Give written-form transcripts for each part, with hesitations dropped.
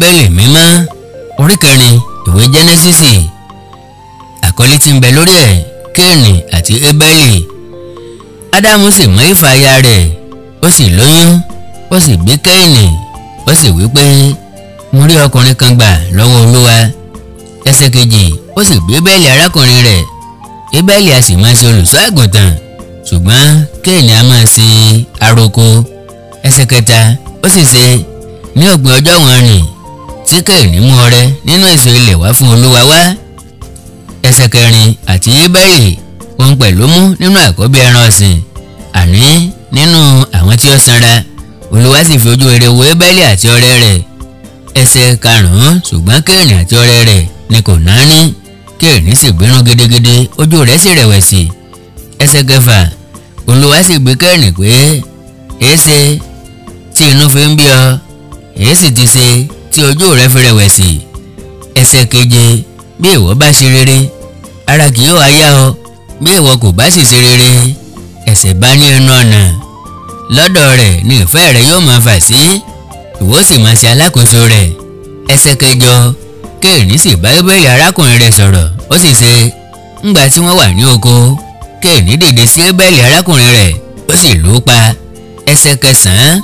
bíbélì mímọ́ orí kẹrin ìwé jẹ́nẹ́sísì àkọlé tí ń bẹ lórí ẹ̀ Kéènì àti Ébẹ́lì. Ádámù sì mọ Éfà aya rẹ̀ ó sì lóyún ó sì bí Kéènì ó sì wí pé mo rí ọkùnrin kan gbà lọ́wọ́ Olúwa. ẹsẹ̀ kejì ó sì bí Ébẹ́lì arákùnrin rẹ̀. Ébẹ́lì a sì máa ṣe olùṣọ́ àgùntàn ṣùgbọ́n Kéènì a máa ṣe àrokò. ẹsẹ̀ kẹta ó sì ṣe ní òpin ọjọ́ wọn nì tí Kéènì mú ọrẹ nínú èso ilẹ̀ wá fún Olúwa wá. ẹsẹ̀ kẹrin àti Ébẹ́lì òun pẹ̀lú mú nínú àkọ́bí ẹran ọ̀sìn àní nínú àwọn tí ó sanra. Olúwa sì fi ojú rere wo Ébẹ́lì àti ọrẹ rẹ̀. ẹsẹ̀ karùn-ún ṣùgbọ́n Kéènì àti ọrẹ rẹ̀ ni kò náání. Kéènì sì bínú gidigidi ojú rẹ̀ sì rẹ̀wẹ̀sì. ẹsẹ̀ kẹfà Olúwa sì bi Kéènì pé èéṣe tí inú fi ń bí ọ èé sì ti ṣe tí ojú rẹ̀ fi rẹ̀wẹ̀sì. ẹsẹ̀ keje bí ìwọ bá ṣe rere ara kì yóò yá ọ bí ìwọ kò bá sì ṣe rere ẹ̀ṣẹ̀ bá ní ẹnu ọ̀nà lọ́dọ̀ rẹ̀ ni ìfẹ́ rẹ̀ yóò máa fà sí ìwọ sì máa ṣe alákòóso rẹ̀. ẹsẹ̀ kẹjọ Kéènì sì bá Ébẹ́lì arákùnrin rẹ̀ sọ̀rọ̀ ó sì ṣe ńgbà tí wọ́n wà ní oko Kéènì dìde sí Ébẹ́lì arákùnrin rẹ̀ ó sì lù ú pa. ẹsẹ̀ kẹsàn-án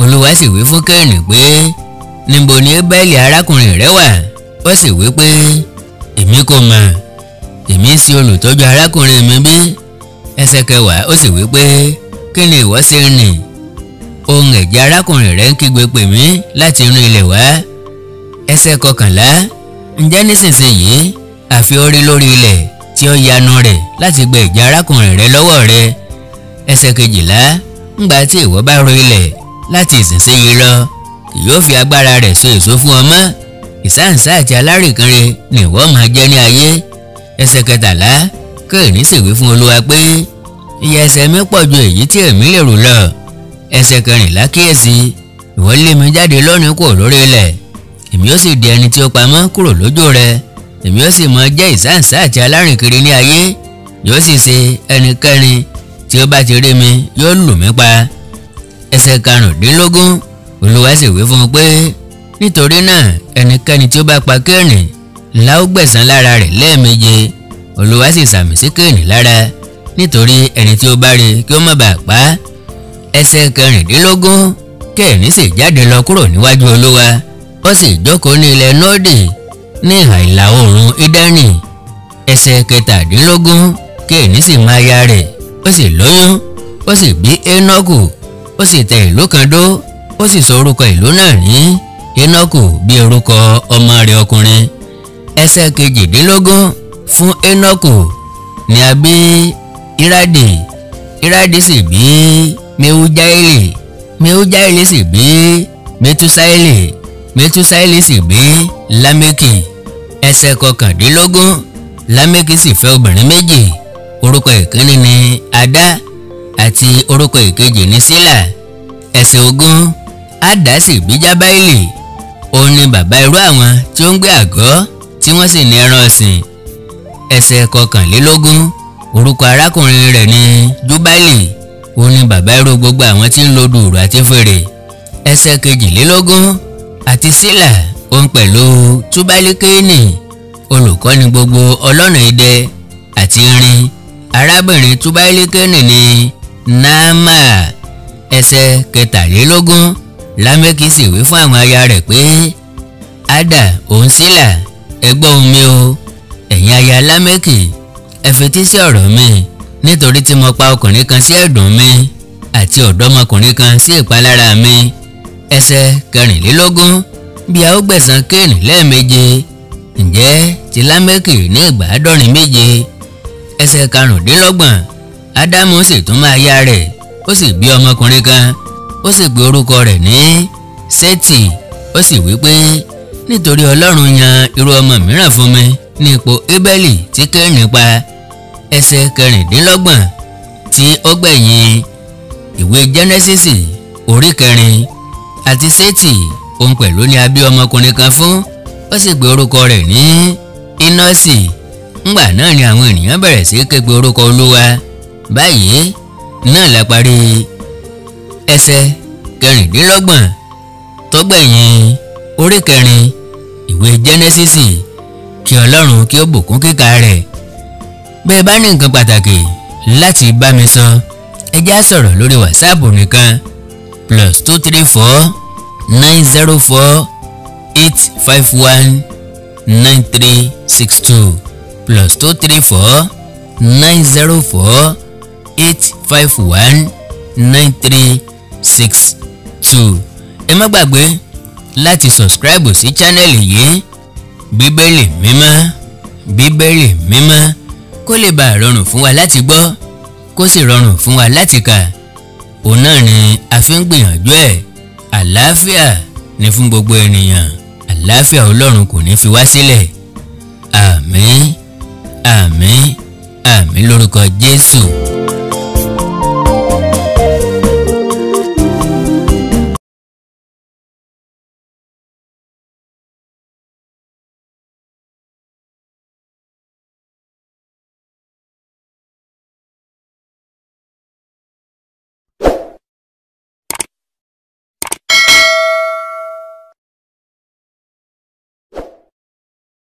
Olúwa sì wí fún Kéènì pé níbo ni Ébẹ́lì arákùnrin rẹ̀ wà? ó sì wí pé èmi kò mọ̀ èmi ń ṣe olùtọ́jú arákùnrin mi bí. ẹsẹ̀ kẹwàá ó sì wí pé kí ni ìwọ ṣe ń rìn? ohùn ẹ̀jẹ̀ arákùnrin rẹ̀ ń kígbe pè mí láti inú ilẹ̀ wá. ẹsẹ̀ kọkànlá ǹjẹ́ nísinsìnyí àfi orí lórí ilẹ̀ tí ó yanu rẹ̀ láti gba ẹ̀jẹ̀ arákùnrin rẹ̀ lọ́wọ́ rẹ̀. ẹsẹ̀ kejìlá ńgbà tí ìwọ bá ro ilẹ̀ láti ìsinsìnyí lọ kì yóò fi agbára rẹ̀ so èso fún ọ mọ́ ìsáǹsá àti alárìnkanre ni ìwọ máa jẹ́ ní ayé. ẹsẹ̀ kẹtàlá Kéènì sì wí fún Olúwa pé ìyà ẹ̀ṣẹ̀ mi pọ̀ ju èyí tí èmi lè rò lọ. ẹsẹ̀ kẹrìnlá kíyèsí ìwọ lé mi jáde lónìí kúrò lórí ilẹ̀ èmi ó sì di ẹni tí ó pamọ́ kúrò lójú rẹ èmi ó sì máa jẹ́ ìsáǹsá àti alárìnkiri ní ayé yóò sì ṣe ẹnikẹ́ni tí ó bá ti rí mi yóò lù mí pa. ẹsẹ̀ karùndínlógún Olúwa sì wí fún un pé nítorí náà ẹnikẹ́ni tí ó bá pa Kéènì la ó gbẹ̀san lára rẹ̀ lẹ́ẹ̀méje. Olúwa sì sàmì sí Kéènì lára nítorí ẹni tí ó bá rí kí ó má bàa pa á. ẹsẹ̀ kẹrìndínlógún Kéènì sì jáde lọ kúrò níwájú Olúwa ó sì jókòó ní ilẹ̀ Nódì ní ìhà ìlà oòrùn Édẹ́nì. ẹsẹ̀ kẹtàdínlógún Kéènì sì mọ aya rẹ̀ ó sì lóyún ó sì bí Énọ́kù ó sì tẹ ìlú kan dó ó sì sọ orúkọ ìlú náà ní Énọ́kù bí orúkọ ọmọ rẹ̀ ọkùnrin. ẹsẹ̀ kejìdínlógún fún Énọ́kù ni a bí Irádì Irádì sì bí Meujaeli Meujaeli sì bí Metusaeli Metusaeli sì bí Lámékì. ẹsẹ̀ kọkàndínlógún Lámékì sì fẹ́ obìnrin méjì orúkọ ìkíní ni Adá àti orúkọ ìkejì ni Sílà. ẹsẹ̀ ogún Adá sì bí Jábáìlì òun ni bàbá irú àwọn tí ó ń gbé àgọ́ tí wọ́n sì ní ẹran ọ̀sìn. ẹsẹ̀ kọkànlélógún orúkọ arákùnrin rẹ̀ ni Júbálì òun ni bàbá irú gbogbo àwọn tí ń lo dùrù àti fèrè. ẹsẹ̀ kejìlélógún àti Sílà òun pẹ̀lú Túbálíkénì olùkọ́ni gbogbo ọlọ́nà idẹ àti irin arábìnrin Túbálíkénì ni Náàmà. ẹsẹ̀ kẹtàlélógún Lámékì sì wí fún àwọn aya rẹ̀ pé Ádà òun Sílà ẹ gbọ́ ohùn mi o ẹ̀yin aya Lámékì ẹ fetí sí ọ̀rọ̀ mi nítorí tí mo pa ọkùnrin kan sí ẹ̀dùn mi àti ọ̀dọ́mọkùnrin kan sí ìpalára mi. ẹsẹ̀ kẹrìnlélógún bí a ó gbẹ̀san Kéènì lẹ́ẹ̀méje ǹjẹ́ ti Lámékì ní ìgbà àádọ́rin méje. ẹsẹ̀ karùndínlọ́gbọ̀n Ádámù sì tún máa aya rẹ̀ ó sì bí ọmọkùnrin kan ó sì pe orúkọ rẹ̀ ní Sétì ó sì wí pé nítorí Ọlọ́run yan irú ọmọ mìíràn fún mi ní ipò Ébẹ́lì tí Kéènì pa. ẹsẹ̀ kẹrìndínlọ́gbọ̀n tí ó gbẹ̀yìn ìwé Jẹ́nẹ́sísì orí kẹrin àti Sétì òun pẹ̀lú ni a bí ọmọkùnrin kan fún ó sì pe orúkọ rẹ̀ ní Ínọ́sì. ńgbà náà ni àwọn ènìyàn bẹ̀rẹ̀ sí ké pe orúkọ Olúwa. báyìí náà la parí ẹsẹ̀ kẹrìndínlọ́gbọ̀n tó gbẹ̀yìn orí 4 ìwé Jẹ́nẹ́sísì kí Ọlọ́run kí ó bùkún kíkà rẹ̀. Bẹ́ẹ̀ bá ní nǹkan pàtàkì láti bá mi sọ ẹ jẹ́ á sọ̀rọ̀ lórí WhatsApp nìkan +234 904 851 9362 +234 904 851 9362. ẹ má gbàgbé láti subscribe sí channel yìí Bíbélì Mímọ́ kó lè bá rọrùn fún wa láti gbọ́ kó sì rọrùn fún wa láti kà. òun náà ni a fi ń gbìyànjú ẹ̀. àlàáfíà ni fún gbogbo ènìyàn. àlàáfíà Ọlọ́run kò ní fi wá sílẹ̀. àmín àmín àmín lórúkọ Jésù.